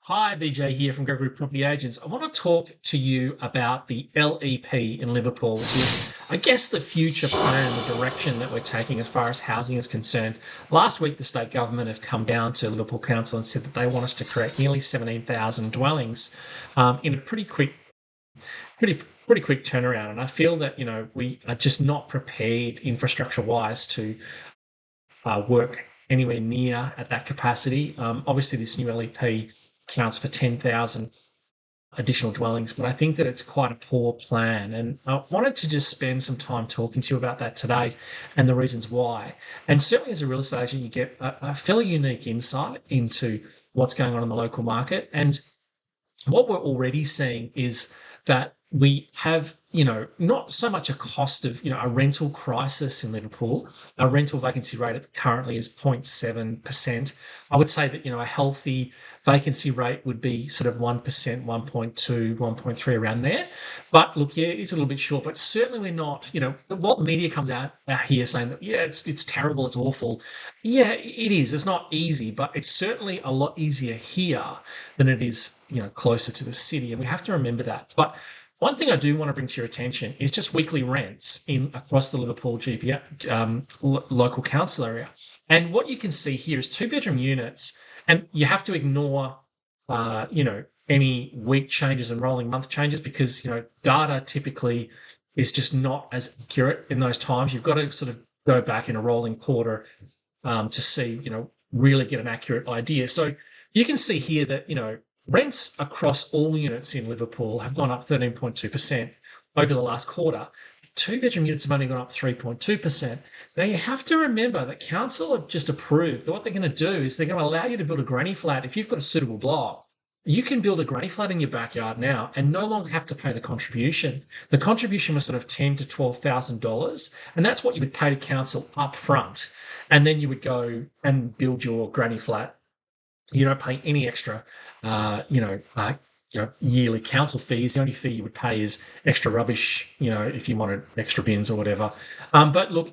Hi, BJ here from Gregory Property Agents. I want to talk to you about the LEP in Liverpool, which is, I guess, the future plan, the direction that we're taking as far as housing is concerned. Last week, the state government have come down to Liverpool Council and said that they want us to create nearly 17,000 dwellings in a pretty quick turnaround. And I feel that we are just not prepared infrastructure wise to work anywhere near at that capacity. Obviously, this new LEP counts for 10,000 additional dwellings, but I think that it's quite a poor plan. And I wanted to just spend some time talking to you about that today and the reasons why. And certainly, as a real estate agent, you get a fairly unique insight into what's going on in the local market. And what we're already seeing is that we have, not so much a cost of, a rental crisis in Liverpool. Our rental vacancy rate currently is 0.7%. I would say that, a healthy vacancy rate would be sort of 1%, 1.2, 1.3 around there. But look, yeah, it's a little bit short, but certainly we're not, what media comes out here saying that, yeah, it's terrible, it's awful. Yeah, it is. It's not easy, but it's certainly a lot easier here than it is, closer to the city. And we have to remember that. But one thing I do want to bring to your attention is just weekly rents in across the Liverpool local council area. And what you can see here is two-bedroom units, and you have to ignore, any week changes and rolling month changes because data typically is just not as accurate in those times. You've got to sort of go back in a rolling quarter to see, really get an accurate idea. So you can see here that rents across all units in Liverpool have gone up 13.2% over the last quarter. Two-bedroom units have only gone up 3.2%. Now, you have to remember that council have just approved that what they're going to do is they're going to allow you to build a granny flat if you've got a suitable block. You can build a granny flat in your backyard now and no longer have to pay the contribution. The contribution was sort of $10,000 to $12,000, and that's what you would pay to council up front. And then you would go and build your granny flat. You don't pay any extra, yearly council fees. The only fee you would pay is extra rubbish, if you wanted extra bins or whatever. But look,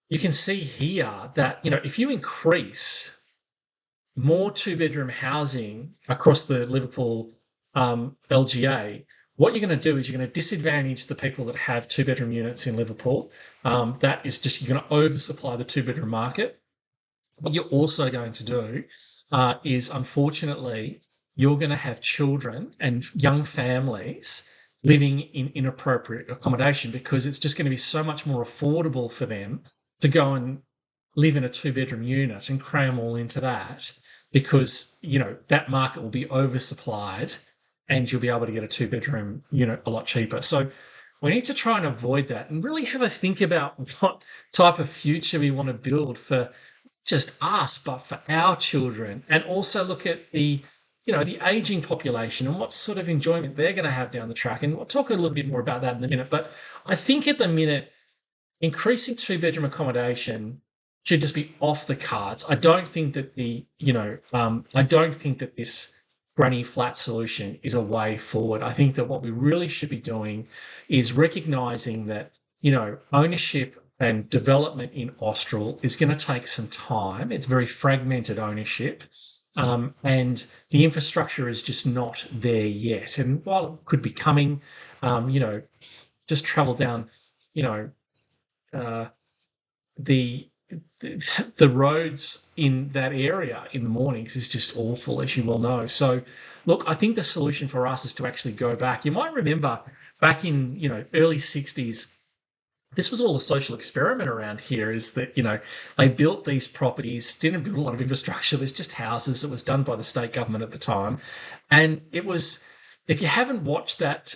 you can see here that, if you increase more two-bedroom housing across the Liverpool LGA, what you're going to do is you're going to disadvantage the people that have two-bedroom units in Liverpool. That is just, you're going to oversupply the two-bedroom market. What you're also going to do is, unfortunately, you're going to have children and young families living in inappropriate accommodation because it's just going to be so much more affordable for them to go and live in a two-bedroom unit and cram all into that because, that market will be oversupplied and you'll be able to get a two-bedroom unit a lot cheaper. So we need to try and avoid that and really have a think about what type of future we want to build for just us, but for our children, and also look at the aging population and what sort of enjoyment they're going to have down the track. And we'll talk a little bit more about that in a minute. But I think at the minute, increasing two-bedroom accommodation should just be off the cards. I don't think that this granny flat solution is a way forward. I think that what we really should be doing is recognizing that, ownership and development in Austral is going to take some time. It's very fragmented ownership, and the infrastructure is just not there yet. And while it could be coming, just travel down, the the roads in that area in the mornings is just awful, as you well know. So, look, I think the solution for us is to actually go back. You might remember back in early '60s. This was all a social experiment around here is that, they built these properties, didn't build a lot of infrastructure. There's just houses. It was done by the state government at the time. And it was, if you haven't watched that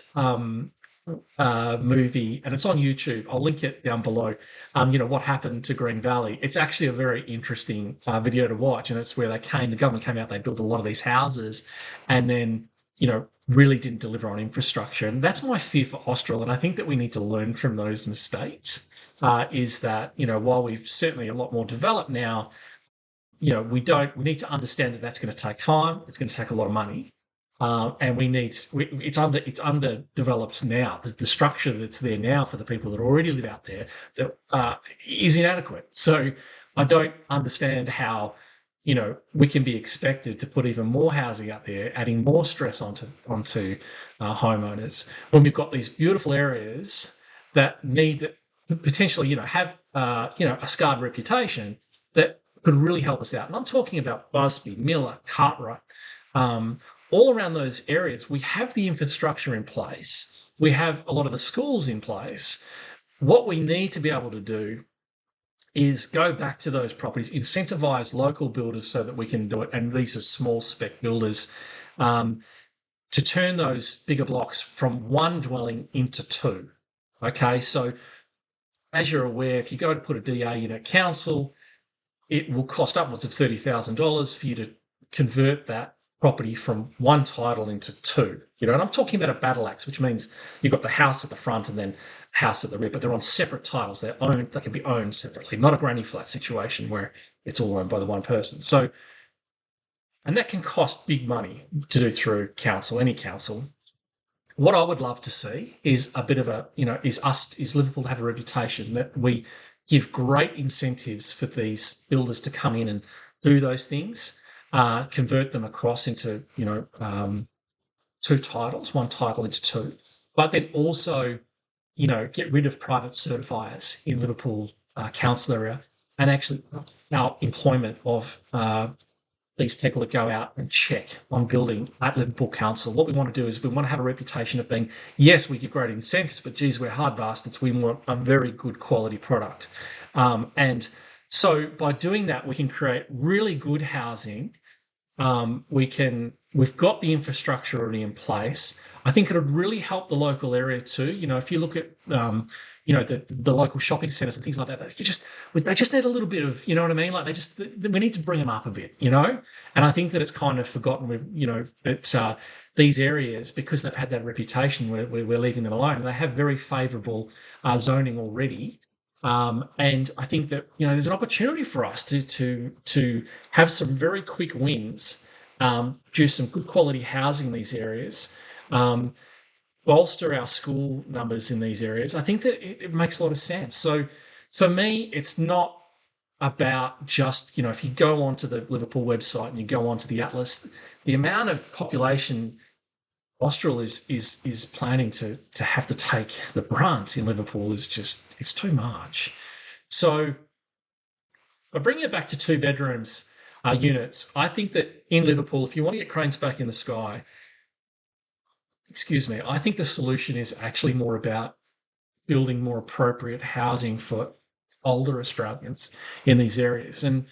movie, and it's on YouTube, I'll link it down below, what happened to Green Valley. It's actually a very interesting video to watch. And it's where the government came out, they built a lot of these houses and then, really didn't deliver on infrastructure. And that's my fear for Austral. And I think that we need to learn from those mistakes, is that, while we've certainly a lot more developed now, we need to understand that that's going to take time. It's going to take a lot of money. And it's underdeveloped now. The structure that's there now for the people that already live out there that is inadequate. So I don't understand how we can be expected to put even more housing up there, adding more stress onto homeowners when we've got these beautiful areas that need potentially, have a scarred reputation that could really help us out. And I'm talking about Busby, Miller, Cartwright, um, all around those areas. We have the infrastructure in place. We have a lot of the schools in place. What we need to be able to do is go back to those properties, incentivize local builders so that we can do it. And these are small spec builders, um, to turn those bigger blocks from one dwelling into two. Okay, so as you're aware, if you go to put a DA in a council, it will cost upwards of $30,000 for you to convert that property from one title into two. And I'm talking about a battle axe, which means you've got the house at the front and then house at the rear, but they're on separate titles. They can be owned separately, not a granny flat situation where it's all owned by the one person. So, and that can cost big money to do through council, any council. What I would love to see is a bit of is Liverpool have a reputation that we give great incentives for these builders to come in and do those things, convert them across into, two titles, one title into two, but then also, get rid of private certifiers in Liverpool council area and actually our employment of these people that go out and check on building at Liverpool Council. What we want to do is we want to have a reputation of being, yes, we give great incentives, but geez, we're hard bastards. We want a very good quality product. And so by doing that, we can create really good housing. We've got the infrastructure already in place. I think it would really help the local area too. If you look at, the local shopping centres and things like that, they just need a little bit of, you know what I mean? Like we need to bring them up a bit, And I think that it's kind of forgotten that these areas, because they've had that reputation, we're leaving them alone. They have very favourable zoning already. And I think that there's an opportunity for us to have some very quick wins, do some good quality housing in these areas, bolster our school numbers in these areas. I think that it makes a lot of sense. So for me, it's not about just if you go onto the Liverpool website and you go onto the Atlas, the amount of population Austral is planning to have to take the brunt in Liverpool is just, it's too much. So by bringing it back to 2 bedrooms units, I think that in Liverpool, if you want to get cranes back in the sky, I think the solution is actually more about building more appropriate housing for older Australians in these areas. And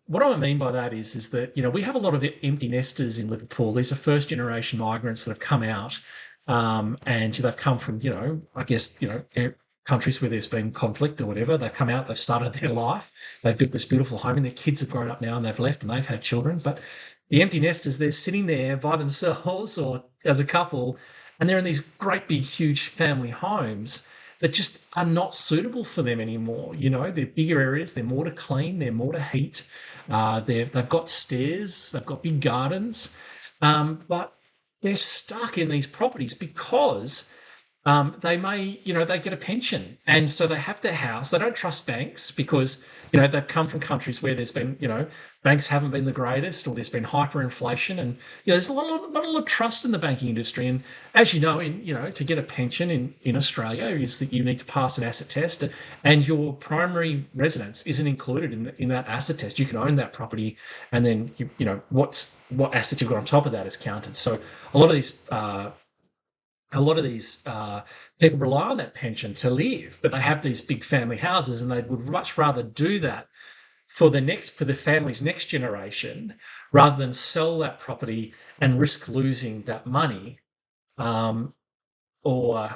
what I mean by that is that, we have a lot of empty nesters in Liverpool. These are first generation migrants that have come out, and they've come from, I guess, countries where there's been conflict or whatever. They've come out, they've started their life, they've built this beautiful home, and their kids have grown up now and they've left and they've had children. But the empty nesters, they're sitting there by themselves or as a couple, and they're in these great big, huge family homes that just are not suitable for them anymore. They're bigger areas, they're more to clean, they're more to heat. They've got stairs, they've got big gardens, but they're stuck in these properties because they get a pension. And so they have their house. They don't trust banks because, they've come from countries where there's been, banks haven't been the greatest, or there's been hyperinflation. And, there's not a lot of trust in the banking industry. And as you know, to get a pension in Australia is that you need to pass an asset test, and your primary residence isn't included in that asset test. You can own that property, and then, what asset you've got on top of that is counted. So a lot of these people rely on that pension to live, but they have these big family houses, and they would much rather do that for the family's next generation rather than sell that property and risk losing that money, or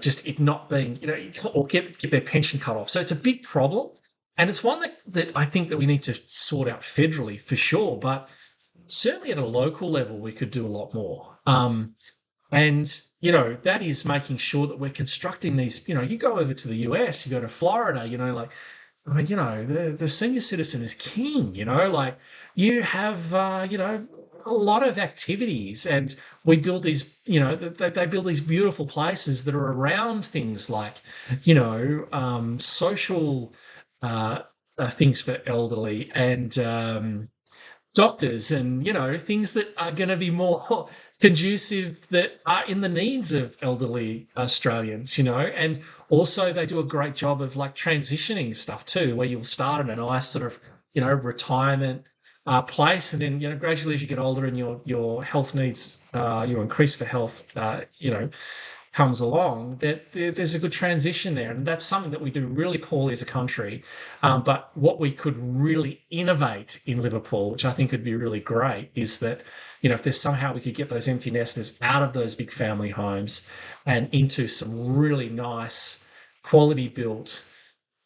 just it not being or get their pension cut off. So it's a big problem, and it's one that I think that we need to sort out federally for sure, but certainly at a local level we could do a lot more. And, that is making sure that we're constructing these, you go over to the US, you go to Florida, the senior citizen is king, you have, a lot of activities, and we build these, they build these beautiful places that are around things like, social things for elderly, and, doctors and, things that are going to be more conducive that are in the needs of elderly Australians, and also they do a great job of like transitioning stuff too, where you'll start in a nice sort of, retirement place, and then, gradually as you get older and your health needs, your increase for health, comes along, that there's a good transition there. And that's something that we do really poorly as a country. But what we could really innovate in Liverpool, which I think would be really great, is that, if there's somehow we could get those empty nesters out of those big family homes and into some really nice, quality built,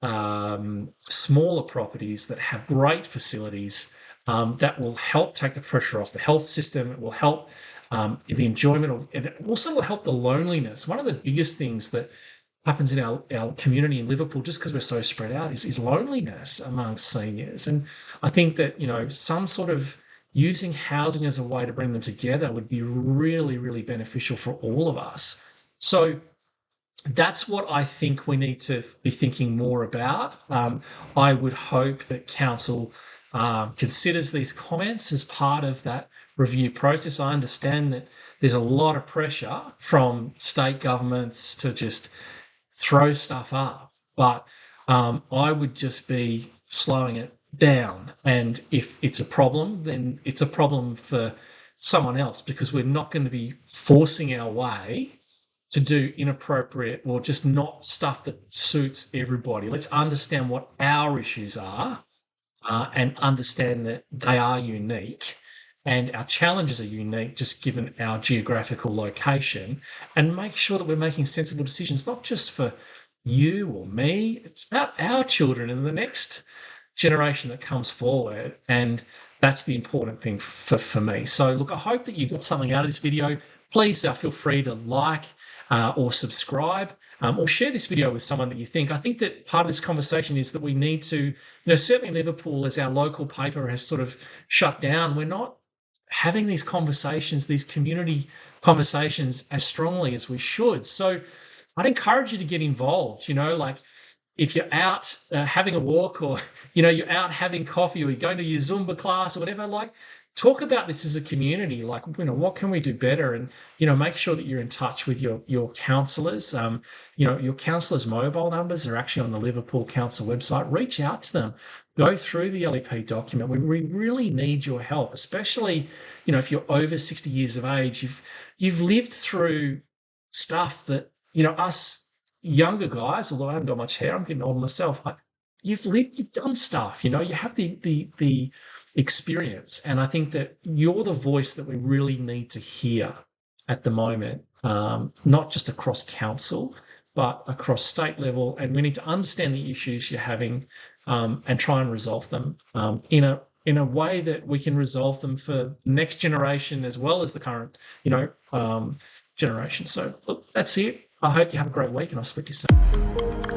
smaller properties that have great facilities, that will help take the pressure off the health system. It will help the enjoyment of, and it also will help the loneliness. One of the biggest things that happens in our community in Liverpool, just because we're so spread out, is loneliness amongst seniors. And I think that, some sort of using housing as a way to bring them together would be really, really beneficial for all of us. So that's what I think we need to be thinking more about. I would hope that council considers these comments as part of that review process. I understand that there's a lot of pressure from state governments to just throw stuff up, but I would just be slowing it down. And if it's a problem, then it's a problem for someone else, because we're not going to be forcing our way to do inappropriate or just not stuff that suits everybody. Let's understand what our issues are, and understand that they are unique and our challenges are unique just given our geographical location, and make sure that we're making sensible decisions, not just for you or me. It's about our children and the next generation that comes forward. And that's the important thing for me. So look, I hope that you got something out of this video. Please feel free to like or subscribe, or share this video with someone that you think. I think that part of this conversation is that we need to, certainly Liverpool, as our local paper has sort of shut down, we're not having these conversations, these community conversations as strongly as we should. So I'd encourage you to get involved, like if you're out having a walk, or, you're out having coffee, or you're going to your Zumba class or whatever, like talk about this as a community, like, what can we do better? And, make sure that you're in touch with your councillors. Your councillors' mobile numbers are actually on the Liverpool Council website. Reach out to them. Go through the LEP document. We really need your help, especially, if you're over 60 years of age. You've lived through stuff that, us younger guys, although I haven't got much hair, I'm getting old myself, but you've done stuff, you have the experience. And I think that you're the voice that we really need to hear at the moment, not just across council, but across state level. And we need to understand the issues you're having, and try and resolve them in a way that we can resolve them for the next generation as well as the current, generation. So look, that's it. I hope you have a great week, and I'll speak to you soon.